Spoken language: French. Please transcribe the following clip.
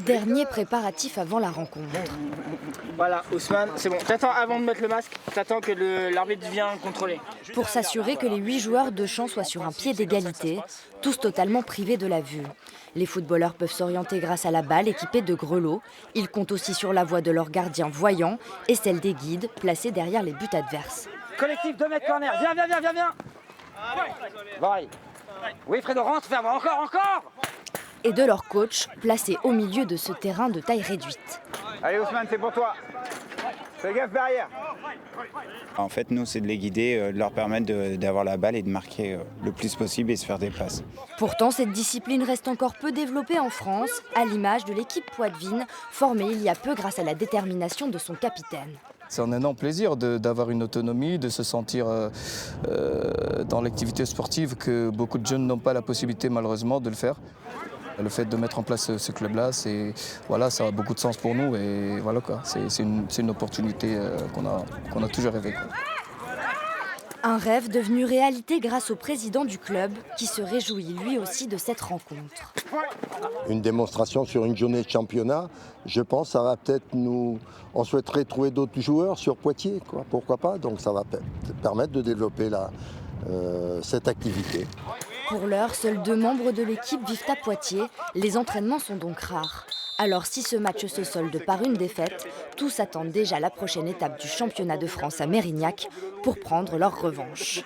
Dernier préparatif avant la rencontre. Voilà, Ousmane, c'est bon. T'attends avant de mettre le masque, t'attends que l'arbitre vienne contrôler. Pour s'assurer que les 8 joueurs de champ soient sur un pied d'égalité, tous totalement privés de la vue. Les footballeurs peuvent s'orienter grâce à la balle équipée de grelots. Ils comptent aussi sur la voix de leurs gardiens voyants et celle des guides placés derrière les buts adverses. Collectif 2 mètres corner, viens. Vaille. Oui, Fredo, rentre, ferme, encore. Et de leur coach, placés au milieu de ce terrain de taille réduite. Allez Ousmane, c'est pour toi. Fais gaffe derrière. En fait, nous, c'est de les guider, de leur permettre d'avoir la balle et de marquer le plus possible et se faire des passes. Pourtant, cette discipline reste encore peu développée en France, à l'image de l'équipe poitevine, formée il y a peu grâce à la détermination de son capitaine. C'est un énorme plaisir d'avoir une autonomie, de se sentir dans l'activité sportive que beaucoup de jeunes n'ont pas la possibilité malheureusement de le faire. Le fait de mettre en place ce club-là, ça a beaucoup de sens pour nous et voilà quoi. C'est une opportunité qu'on a toujours rêvé. Un rêve devenu réalité grâce au président du club qui se réjouit lui aussi de cette rencontre. Une démonstration sur une journée de championnat, je pense, ça va peut-être on souhaiterait trouver d'autres joueurs sur Poitiers, quoi. Pourquoi pas, donc ça va permettre de développer cette activité. Pour l'heure, seuls 2 membres de l'équipe vivent à Poitiers. Les entraînements sont donc rares. Alors si ce match se solde par une défaite, tous attendent déjà la prochaine étape du championnat de France à Mérignac pour prendre leur revanche.